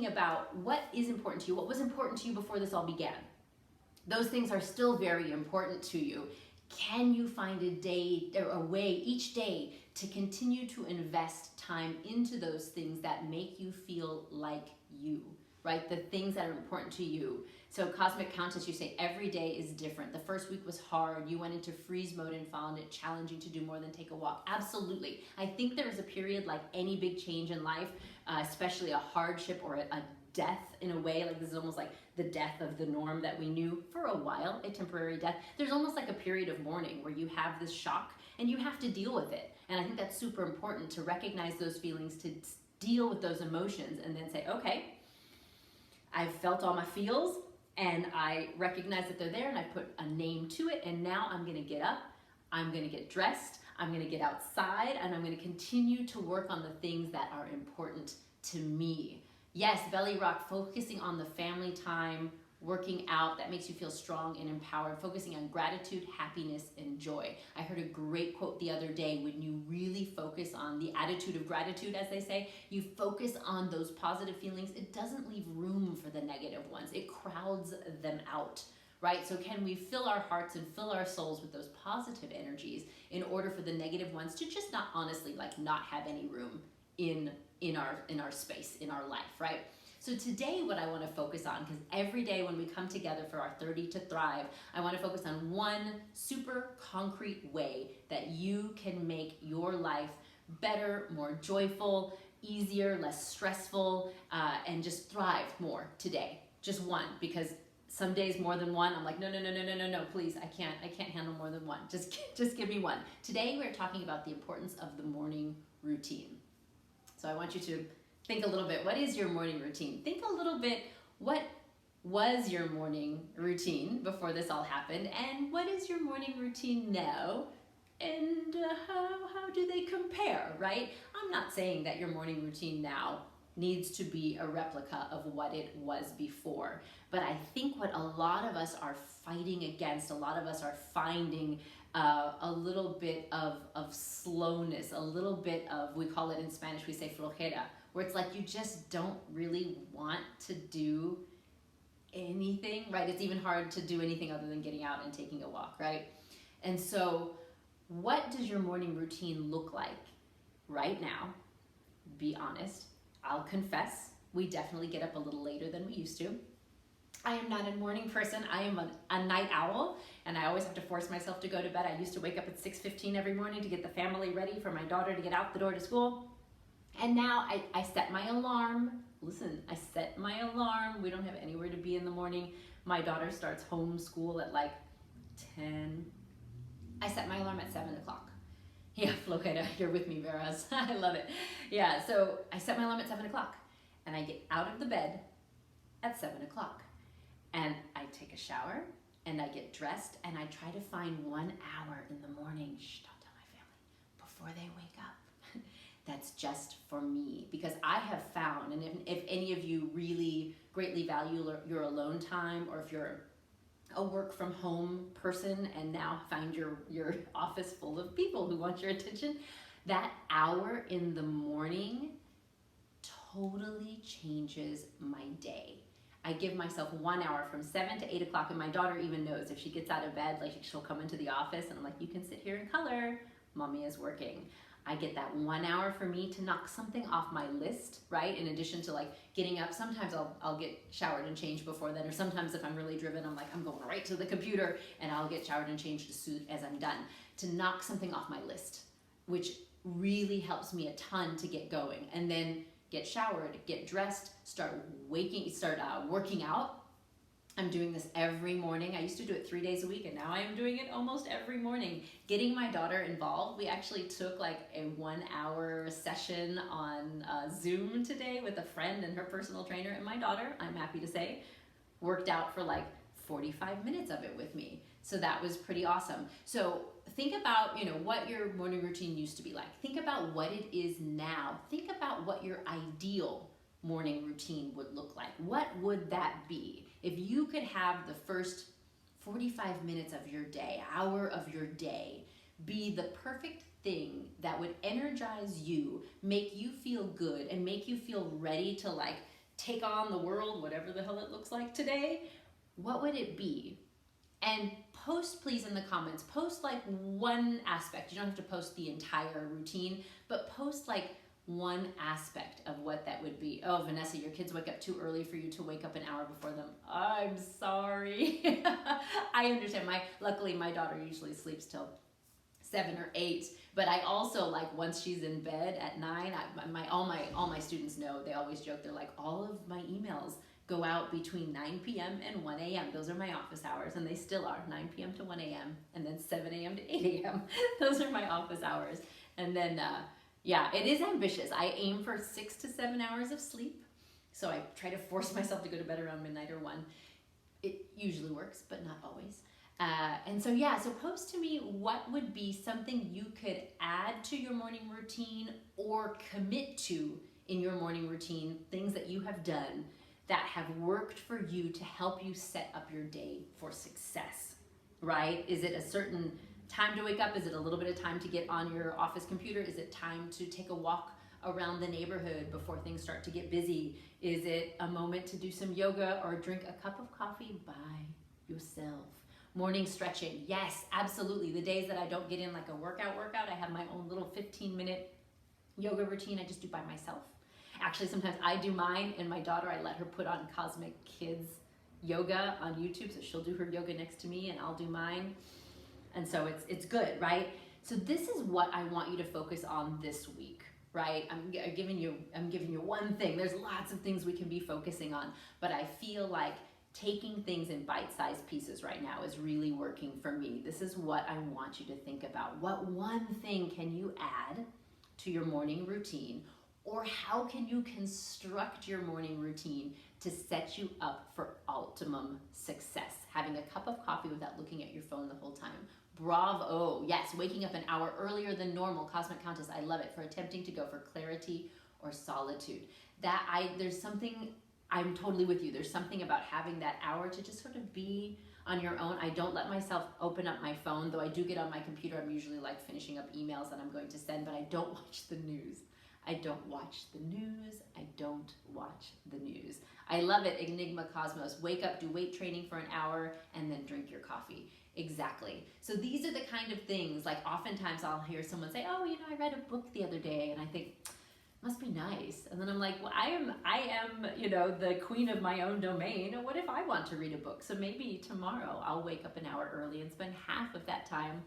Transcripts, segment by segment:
thinking about what is important to you, what was important to you before this all began. Those things are still very important to you. Can you find a day or a way each day to continue to invest time into those things that make you feel like you, right? The things that are important to you. So Cosmic Countess, you say every day is different. The first week was hard. You went into freeze mode and found it challenging to do more than take a walk. Absolutely. I think there is a period like any big change in life, especially a hardship or a death in a way, like this is almost like the death of the norm that we knew for a while, a temporary death. There's almost like a period of mourning where you have this shock and you have to deal with it. And I think that's super important to recognize those feelings, to deal with those emotions, and then say, okay, I've felt all my feels and I recognize that they're there and I put a name to it, and now I'm gonna get up, I'm gonna get dressed, I'm gonna get outside, and I'm gonna continue to work on the things that are important to me. Yes, belly rock, focusing on the family time, working out, that makes you feel strong and empowered, focusing on gratitude, happiness, and joy. I heard a great quote the other day: when you really focus on the attitude of gratitude, as they say, you focus on those positive feelings, it doesn't leave room for the negative ones. It crowds them out, right? So can we fill our hearts and fill our souls with those positive energies in order for the negative ones to just not, honestly, like not have any room in our space, in our life, right? So today what I want to focus on, because every day when we come together for our 30 to Thrive, I want to focus on one super concrete way that you can make your life better, more joyful, easier, less stressful, and just thrive more today. Just one, because some days more than one, I'm like, no, please, I can't handle more than one. Just give me one. Today we're talking about the importance of the morning routine. So I want you to think a little bit, what is your morning routine? Think a little bit, what was your morning routine before this all happened? And what is your morning routine now? And how do they compare, right? I'm not saying that your morning routine now needs to be a replica of what it was before. But I think what a lot of us are fighting against, a lot of us are finding a little bit of slowness, a little bit of, we call it in Spanish, we say flojera, where it's like you just don't really want to do anything, right? It's even hard to do anything other than getting out and taking a walk, right? And so what does your morning routine look like right now? Be honest. I'll confess, we definitely get up a little later than we used to. I am not a morning person. I am a night owl, and I always have to force myself to go to bed. I used to wake up at 6:15 every morning to get the family ready for my daughter to get out the door to school. And now I set my alarm. Listen, I set my alarm. We don't have anywhere to be in the morning. My daughter starts homeschool at like 10. I set my alarm at 7 o'clock. Yeah, Flojera, you're with me, Veras. I love it. Yeah, so I set my alarm at 7 o'clock, and I get out of the bed at 7 o'clock. And I take a shower, and I get dressed, and I try to find 1 hour in the morning, don't tell my family, before they wake up. That's just for me, because I have found, and if any of you really greatly value your alone time, or if you're a work from home person and now find your office full of people who want your attention, that hour in the morning totally changes my day. I give myself 1 hour from 7 to 8 o'clock, and my daughter even knows if she gets out of bed, like she'll come into the office and I'm like, you can sit here and color, mommy is working. I get that 1 hour for me to knock something off my list, right? In addition to like getting up, sometimes I'll get showered and changed before then, or sometimes if I'm really driven, I'm like, I'm going right to the computer and I'll get showered and changed as soon as I'm done, to knock something off my list, which really helps me a ton to get going. And then get showered, get dressed, start working out. I'm doing this every morning. I used to do it 3 days a week, and now I'm doing it almost every morning. Getting my daughter involved. We actually took like a 1 hour session on Zoom today with a friend and her personal trainer, and my daughter, I'm happy to say, worked out for like 45 minutes of it with me. So that was pretty awesome. So think about, what your morning routine used to be like. Think about what it is now. Think about what your ideal morning routine would look like. What would that be? If you could have the first 45 minutes of your day, hour of your day, be the perfect thing that would energize you, make you feel good, and make you feel ready to like take on the world, whatever the hell it looks like today, what would it be? And post please in the comments, post like one aspect. You don't have to post the entire routine, but post like one aspect of what that would be. Oh, Vanessa, your kids wake up too early for you to wake up an hour before them. I'm sorry. I understand. Luckily my daughter usually sleeps till 7 or 8, but I also like once she's in bed at 9, all my students know, they always joke, they're like, all of my emails go out between 9 p.m. and 1 a.m. Those are my office hours, and they still are 9 p.m. to 1 a.m. and then 7 a.m. to 8 a.m. Those are my office hours. And then, yeah, it is ambitious. I aim for 6 to 7 hours of sleep. So I try to force myself to go to bed around midnight or 1. It usually works, but not always. And so, yeah, so post to me what would be something you could add to your morning routine or commit to in your morning routine, things that you have done that have worked for you to help you set up your day for success, right? Is it a certain time to wake up? Is it a little bit of time to get on your office computer? Is it time to take a walk around the neighborhood before things start to get busy? Is it a moment to do some yoga or drink a cup of coffee by yourself? Morning stretching, yes, absolutely. The days that I don't get in like a workout, I have my own little 15-minute yoga routine I just do by myself. Actually, sometimes I do mine, and my daughter, I let her put on Cosmic Kids yoga on YouTube, so she'll do her yoga next to me and I'll do mine. And so it's good, right? So this is what I want you to focus on this week, right? I'm giving you one thing. There's lots of things we can be focusing on, but I feel like taking things in bite-sized pieces right now is really working for me. This is what I want you to think about. What one thing can you add to your morning routine, or how can you construct your morning routine to set you up for optimum success? Having a cup of coffee without looking at your phone the whole time. Bravo, yes, waking up an hour earlier than normal. Cosmic Countess, I love it, for attempting to go for clarity or solitude. There's something, I'm totally with you. There's something about having that hour to just sort of be on your own. I don't let myself open up my phone, though I do get on my computer. I'm usually like finishing up emails that I'm going to send, but I don't watch the news. I don't watch the news. I don't watch the news. I love it, Enigma Cosmos. Wake up, do weight training for an hour, and then drink your coffee. Exactly. So these are the kind of things, like oftentimes I'll hear someone say, oh, I read a book the other day, and I think, must be nice. And then I'm like, well, I am, the queen of my own domain. What if I want to read a book? So maybe tomorrow I'll wake up an hour early and spend half of that time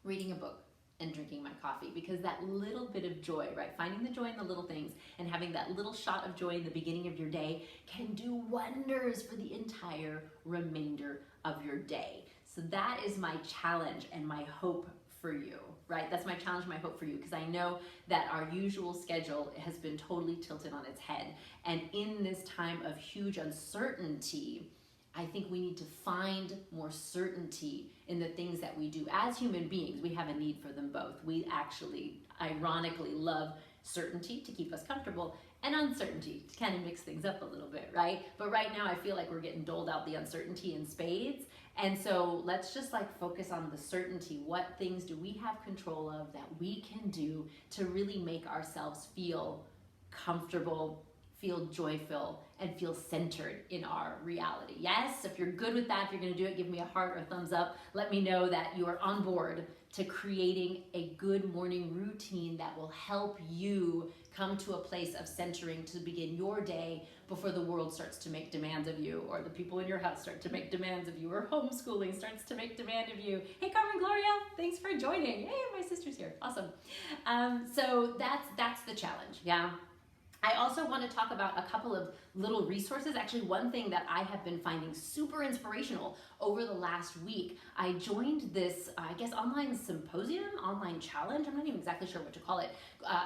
reading a book and drinking my coffee, because that little bit of joy, right? Finding the joy in the little things and having that little shot of joy in the beginning of your day can do wonders for the entire remainder of your day. So that is my challenge and my hope for you, right? That's my challenge, my hope for you, because I know that our usual schedule has been totally tilted on its head. And in this time of huge uncertainty, I think we need to find more certainty in the things that we do. As human beings, we have a need for them both. We actually, ironically, love certainty to keep us comfortable and uncertainty to kind of mix things up a little bit, right? But right now I feel like we're getting doled out the uncertainty in spades. And so let's just like focus on the certainty. What things do we have control of that we can do to really make ourselves feel comfortable, feel joyful, and feel centered in our reality? Yes, if you're good with that, if you're gonna do it, give me a heart or a thumbs up. Let me know that you are on board to creating a good morning routine that will help you come to a place of centering to begin your day before the world starts to make demands of you, or the people in your house start to make demands of you, or homeschooling starts to make demand of you. Hey, Carmen Gloria, thanks for joining. Hey, my sister's here, awesome. So that's the challenge, yeah. I also want to talk about a couple of little resources. Actually, one thing that I have been finding super inspirational over the last week, I joined this, online symposium, online challenge, I'm not even exactly sure what to call it,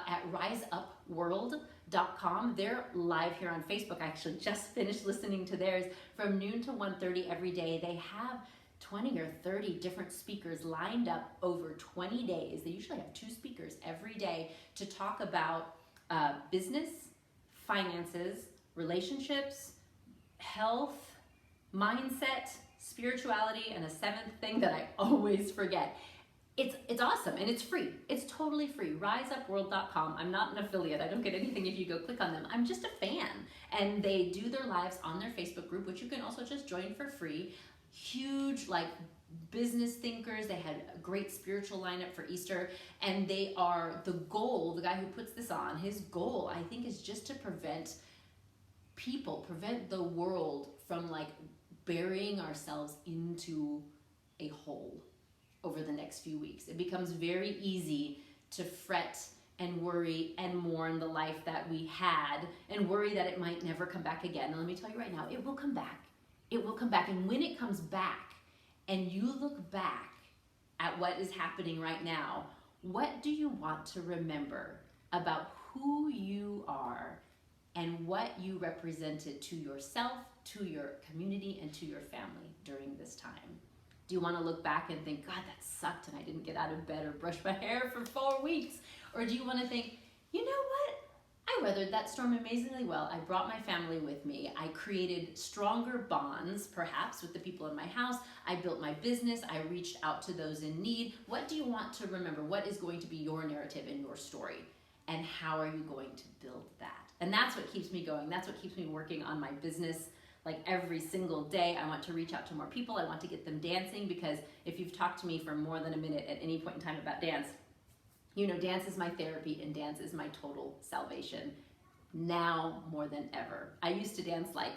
at riseupworld.com. They're live here on Facebook. I actually just finished listening to theirs from noon to 1:30 every day. They have 20 or 30 different speakers lined up over 20 days. They usually have 2 speakers every day to talk about business, finances, relationships, health, mindset, spirituality, and a 7th thing that I always forget. it's awesome, and it's free. It's totally free. RiseUpWorld.com. I'm not an affiliate. I don't get anything if you go click on them. I'm just a fan. And they do their lives on their Facebook group, which you can also just join for free. Huge, like, business thinkers. They had a great spiritual lineup for Easter, and they are, the goal, the guy who puts this on, his goal, I think, is just to prevent the world from, like, burying ourselves into a hole over the next few weeks. It becomes very easy to fret and worry and mourn the life that we had and worry that it might never come back again. And let me tell you right now, it will come back. It will come back. And when it comes back and you look back at what is happening right now, what do you want to remember about who you are and what you represented to yourself, to your community, and to your family during this time? Do you want to look back and think, God, that sucked and I didn't get out of bed or brush my hair for 4 weeks? Or do you want to think, you know what? I weathered that storm amazingly well. I brought my family with me. I created stronger bonds, perhaps, with the people in my house. I built my business. I reached out to those in need. What do you want to remember? What is going to be your narrative and your story? And how are you going to build that? And that's what keeps me going. That's what keeps me working on my business. Like, every single day, I want to reach out to more people. I want to get them dancing, because if you've talked to me for more than a minute at any point in time about dance, you know dance is my therapy and dance is my total salvation, now more than ever. I used to dance like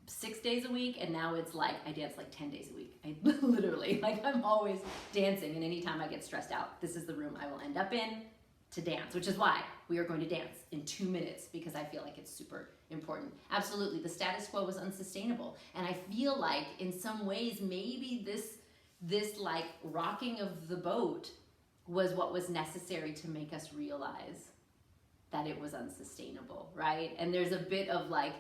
6 days a week, and now it's like I dance like 10 days a week. I literally, like, I'm always dancing, and anytime I get stressed out, this is the room I will end up in to dance, which is why we are going to dance in 2 minutes, because I feel like it's super important. Absolutely, the status quo was unsustainable, and I feel like in some ways maybe this like rocking of the boat was what was necessary to make us realize that it was unsustainable, right? And there's a bit of like,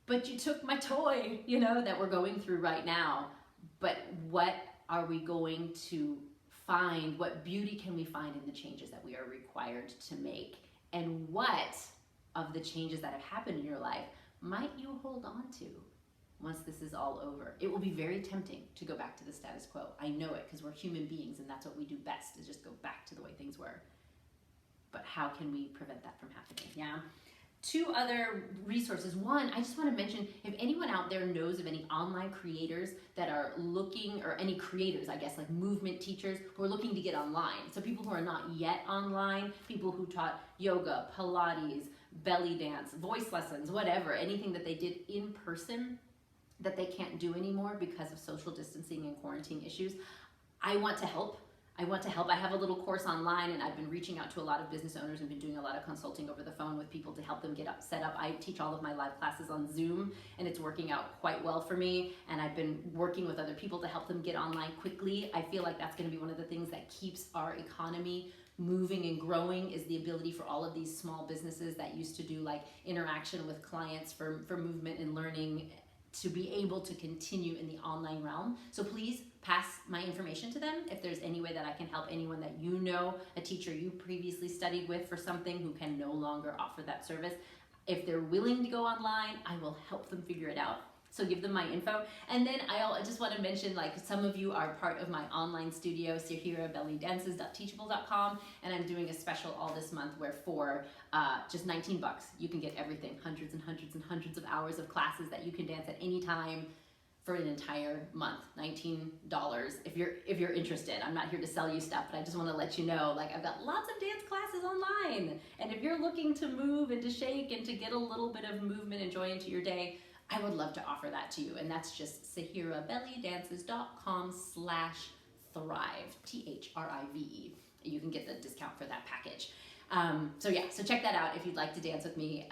but you took my toy, you know, that we're going through right now. But what are we going to find? What beauty can we find in the changes that we are required to make? And what of the changes that have happened in your life might you hold on to once this is all over? It will be very tempting to go back to the status quo. I know it, because we're human beings, and that's what we do best, is just go back to the way things were. But how can we prevent that from happening? Yeah. 2 other resources. One, I just want to mention, if anyone out there knows of any online creators that are looking, or any creators, I guess, like movement teachers who are looking to get online. So people who are not yet online, people who taught yoga, Pilates, belly dance, voice lessons, whatever, anything that they did in person that they can't do anymore because of social distancing and quarantine issues. I want to help. I have a little course online, and I've been reaching out to a lot of business owners and been doing a lot of consulting over the phone with people to help them get set up. I teach all of my live classes on Zoom, and it's working out quite well for me. And I've been working with other people to help them get online quickly. I feel like that's going to be one of the things that keeps our economy moving and growing, is the ability for all of these small businesses that used to do like interaction with clients for movement and learning to be able to continue in the online realm. So please pass my information to them if there's any way that I can help anyone that you know, a teacher you previously studied with for something, who can no longer offer that service. If they're willing to go online, I will help them figure it out. So give them my info. And then I just want to mention, like, some of you are part of my online studio, SahiraBellyDances.teachable.com, and I'm doing a special all this month where for just $19, you can get everything, hundreds and hundreds and hundreds of hours of classes that you can dance at any time for an entire month. $19 if you're interested. I'm not here to sell you stuff, but I just want to let you know, like, I've got lots of dance classes online, and if you're looking to move and to shake and to get a little bit of movement and joy into your day, I would love to offer that to you. And that's just SahiraBellyDances.com/thrive, THRIVE. You can get the discount for that package. So check that out if you'd like to dance with me,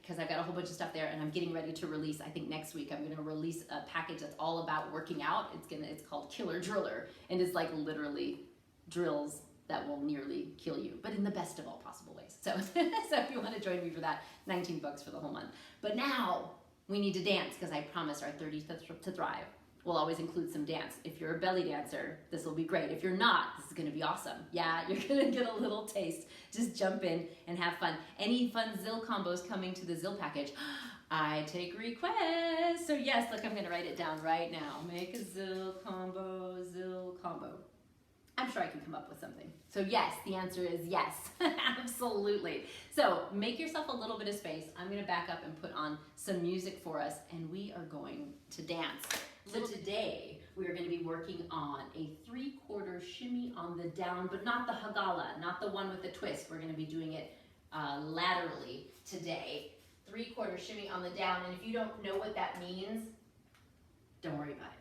because I've got a whole bunch of stuff there, and I'm getting ready to release, I think next week, I'm going to release a package that's all about working out. It's called Killer Driller, and it's like literally drills that will nearly kill you, but in the best of all possible ways. So if you want to join me for that, $19 for the whole month. But now we need to dance, because I promised our 30 to Thrive will always include some dance. If you're a belly dancer, this will be great. If you're not, this is going to be awesome. Yeah, you're going to get a little taste. Just jump in and have fun. Any fun Zill combos coming to the Zill package? I take requests. So yes, look, I'm going to write it down right now. Make a Zill combo, I'm sure I can come up with something. So yes, the answer is yes, absolutely. So make yourself a little bit of space. I'm gonna back up and put on some music for us, and we are going to dance. So today, we are gonna be working on a 3/4 shimmy on the down, but not the hagala, not the one with the twist. We're gonna be doing it laterally today. 3/4 shimmy on the down, and if you don't know what that means, don't worry about it.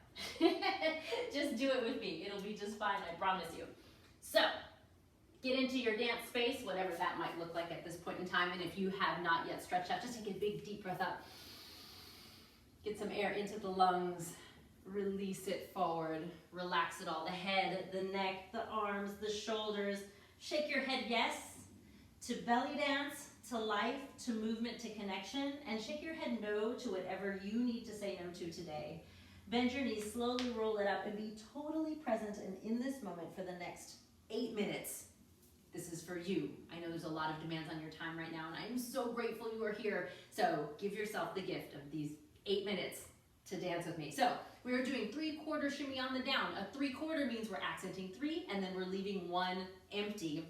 Just do it with me. It'll be just fine, I promise you. So, get into your dance space, whatever that might look like at this point in time. And if you have not yet stretched out, just take a big deep breath up. Get some air into the lungs. Release it forward. Relax it all. The head, the neck, the arms, the shoulders. Shake your head yes to belly dance, to life, to movement, to connection. And shake your head no to whatever you need to say no to today. Bend your knees, slowly roll it up, and be totally present and in this moment for the next 8 minutes. This is for you. I know there's a lot of demands on your time right now, and I'm so grateful you are here. So give yourself the gift of these 8 minutes to dance with me. So we are doing 3/4 shimmy on the down. A 3/4 means we're accenting 3, and then we're leaving 1 empty.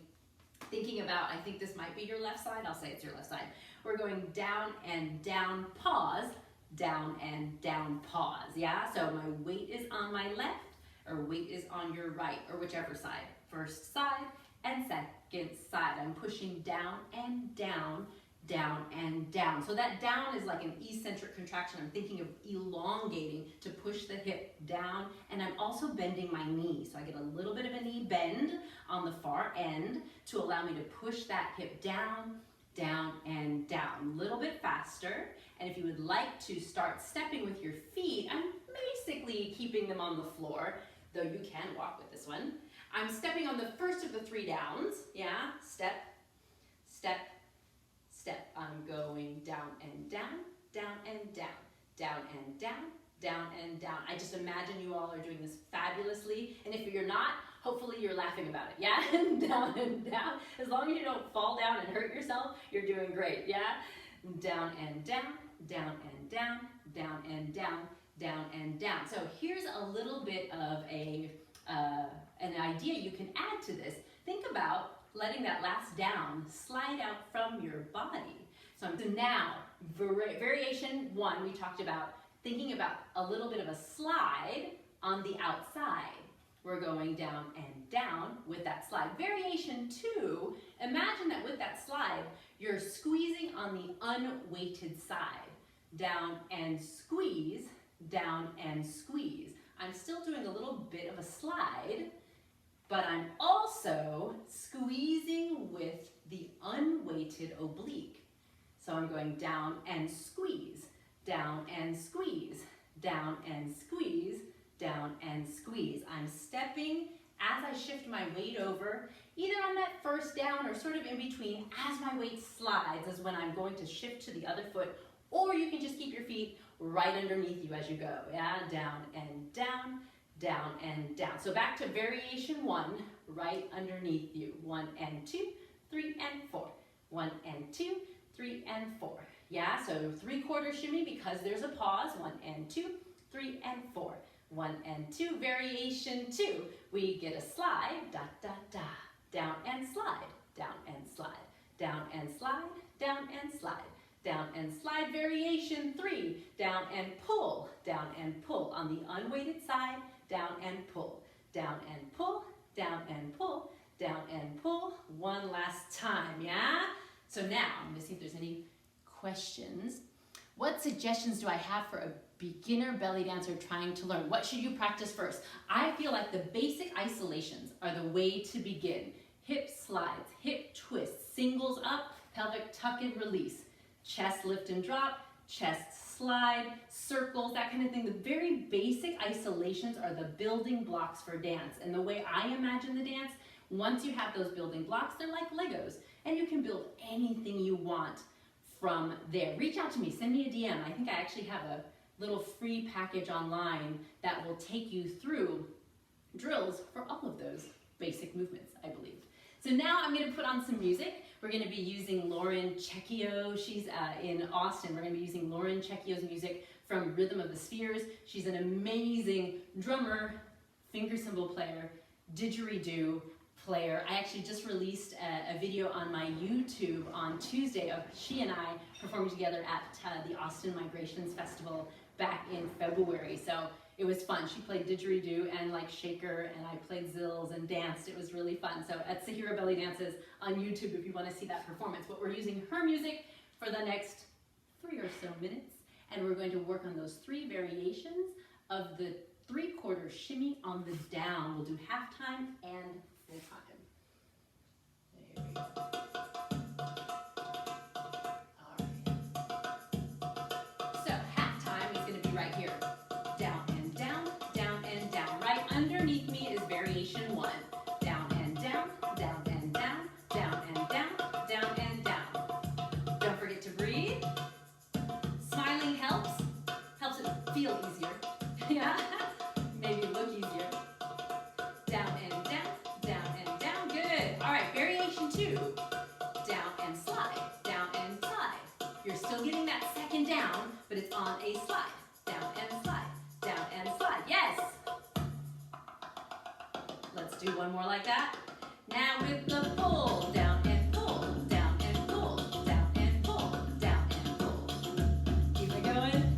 Thinking about, I think this might be your left side. I'll say it's your left side. We're going down and down, pause, down and down, pause, yeah? So my weight is on my left, or weight is on your right, or whichever side. First side and second side. I'm pushing down and down, down and down. So that down is like an eccentric contraction. I'm thinking of elongating to push the hip down, and I'm also bending my knee. So I get a little bit of a knee bend on the far end to allow me to push that hip down, down and down. A little bit faster. And if you would like to start stepping with your feet, I'm basically keeping them on the floor, though you can walk with this one. I'm stepping on the first of the 3 downs, yeah? Step, step, step. I'm going down and down, down and down, down and down, down and down. I just imagine you all are doing this fabulously, and if you're not, hopefully you're laughing about it, yeah? Down and down. As long as you don't fall down and hurt yourself, you're doing great, yeah? Down and down, down and down, down and down, down and down. So here's a little bit of an idea you can add to this. Think about letting that last down slide out from your body. So now, variation 1, we talked about thinking about a little bit of a slide on the outside. We're going down and down with that slide. Variation 2, imagine that with that slide, you're squeezing on the unweighted side. Down and squeeze, down and squeeze. I'm still doing a little bit of a slide, but I'm also squeezing with the unweighted oblique. So I'm going down and squeeze, down and squeeze, down and squeeze, down and squeeze. I'm stepping as I shift my weight over, either on that first down or sort of in between as my weight slides is when I'm going to shift to the other foot, or you can just keep your feet right underneath you as you go, yeah? Down and down, down and down. So back to variation 1, right underneath you. 1 and 2, 3 and 4. 1 and 2, 3 and 4. Yeah, so 3/4 shimmy because there's a pause. 1 and 2, 3 and 4. 1 and 2, variation 2. We get a slide, da, da, da. Down and slide, down and slide, down and slide, down and slide. Down and slide, variation 3, down and pull, down and pull. On the unweighted side, down and pull, down and pull, down and pull, down and pull. One last time, yeah? So now, I'm gonna see if there's any questions. What suggestions do I have for a beginner belly dancer trying to learn? What should you practice first? I feel like the basic isolations are the way to begin. Hip slides, hip twists, singles up, pelvic tuck and release. Chest lift and drop, chest slide, circles, that kind of thing. The very basic isolations are the building blocks for dance. And the way I imagine the dance, once you have those building blocks, they're like Legos. And you can build anything you want from there. Reach out to me, send me a DM. I think I actually have a little free package online that will take you through drills for all of those basic movements, I believe. So now I'm going to put on some music. We're going to be using Lauren Cecchio. She's in Austin. We're going to be using Lauren Cecchio's music from Rhythm of the Spheres. She's an amazing drummer, finger cymbal player, didgeridoo player. I actually just released a video on my YouTube on Tuesday of she and I performing together at the Austin Migrations Festival back in February. So it was fun. She played didgeridoo and like shaker, and I played zills and danced. It was really fun. So at Sahira Belly Dances on YouTube if you want to see that performance. But we're using her music for the next 3 or so minutes, and we're going to work on those 3 variations of the 3/4 shimmy on the down. We'll do halftime and full time. There we go. All right. So halftime is going to be right here. Down and down, down and down. Right underneath me is variation 1. Down and down, down and down, down and down, down and down. Don't forget to breathe. Smiling helps it feel easier. Yeah. Maybe look easier. Down and down, down and down. Good. All right, variation 2. Down and slide, down and slide. You're still getting that second down, but it's on a slide. Down and slide, down and slide. Yes. Let's do one more like that. Now with the pull, down and pull, down and pull, down and pull, down and pull. Keep it going.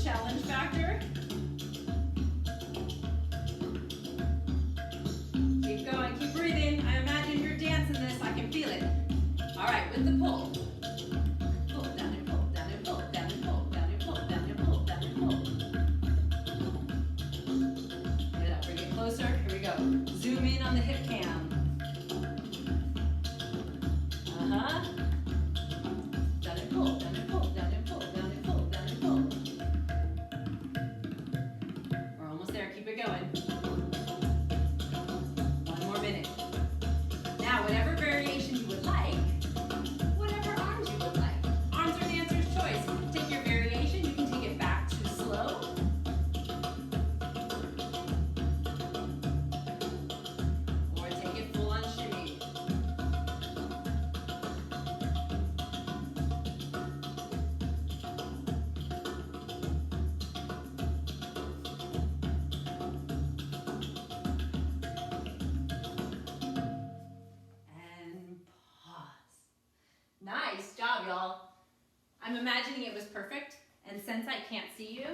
Challenge factor. Keep going, keep breathing. I imagine you're dancing this. I can feel it. All right, with the pull. Pull, down and pull, down and pull, down and pull, down and pull, down and pull, down and pull. Get it up, bring it closer. Here we go. Zoom in on the hip cam. Down and pull, down and pull, down and pull, down and pull, down and pull. Keep it going. One more minute. Now, whatever variation you would like, whatever arms you would like. Arms are dancer's choice. Take your variation. You can take it back to slow. Or take it full on shimmy. Nice job, y'all. I'm imagining it was perfect, and since I can't see you,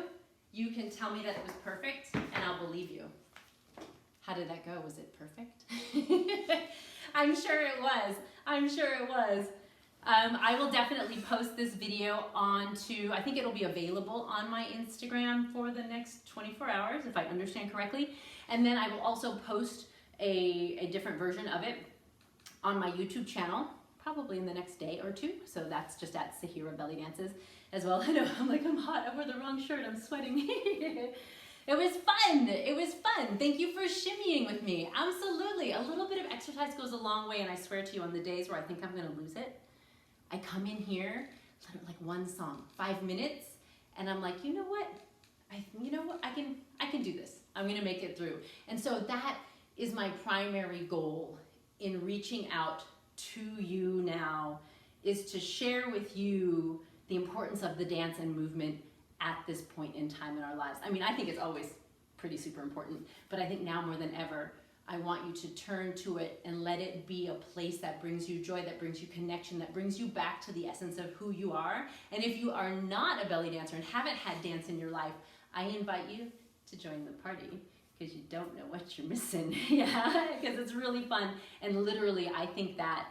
you can tell me that it was perfect, and I'll believe you. How did that go? Was it perfect? I'm sure it was. I'm sure it was. I will definitely post this video onto, I think it'll be available on my Instagram for the next 24 hours, if I understand correctly. And then I will also post a different version of it on my YouTube channel, probably in the next day or 2. So that's just at Sahira Belly Dances as well. I know, I'm hot. I wore the wrong shirt. I'm sweating. It was fun. It was fun. Thank you for shimmying with me. Absolutely. A little bit of exercise goes a long way, and I swear to you, on the days where I think I'm going to lose it, I come in here, like one song, 5 minutes, and I'm like, you know what? I can do this. I'm going to make it through. And so that is my primary goal in reaching out to you now, is to share with you the importance of the dance and movement at this point in time in our lives. I mean, I think it's always pretty super important, but I think now more than ever, I want you to turn to it and let it be a place that brings you joy, that brings you connection, that brings you back to the essence of who you are. And if you are not a belly dancer and haven't had dance in your life, I invite you to join the party, because you don't know what you're missing. Yeah, because it's really fun. And literally, I think that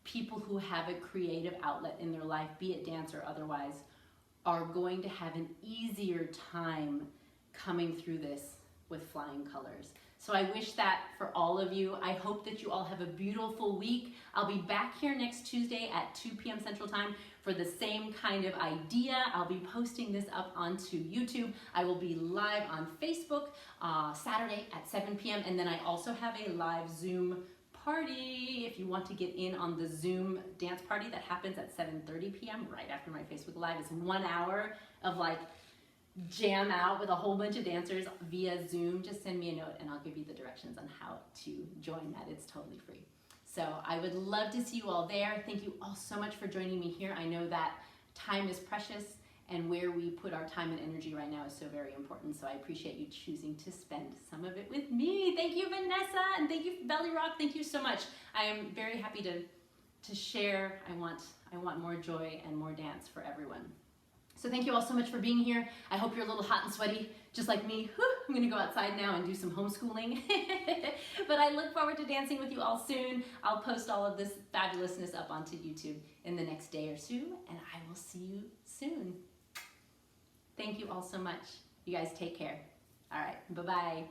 people who have a creative outlet in their life, be it dance or otherwise, are going to have an easier time coming through this with flying colors. So I wish that for all of you. I hope that you all have a beautiful week. I'll be back here next Tuesday at 2 p.m. Central Time for the same kind of idea. I'll be posting this up onto YouTube. I will be live on Facebook Saturday at 7 p.m. And then I also have a live Zoom party if you want to get in on the Zoom dance party that happens at 7:30 p.m. right after my Facebook Live. It's 1 hour of like jam out with a whole bunch of dancers via Zoom. Just send me a note and I'll give you the directions on how to join that. It's totally free. So I would love to see you all there. Thank you all so much for joining me here. I know that time is precious, and where we put our time and energy right now is so very important. So I appreciate you choosing to spend some of it with me. Thank you, Vanessa, and thank you, Belly Rock. Thank you so much. I am very happy to share. I want more joy and more dance for everyone. So thank you all so much for being here. I hope you're a little hot and sweaty, just like me. Whew, I'm gonna go outside now and do some homeschooling. But I look forward to dancing with you all soon. I'll post all of this fabulousness up onto YouTube in the next day or so, and I will see you soon. Thank you all so much. You guys take care. All right, bye-bye.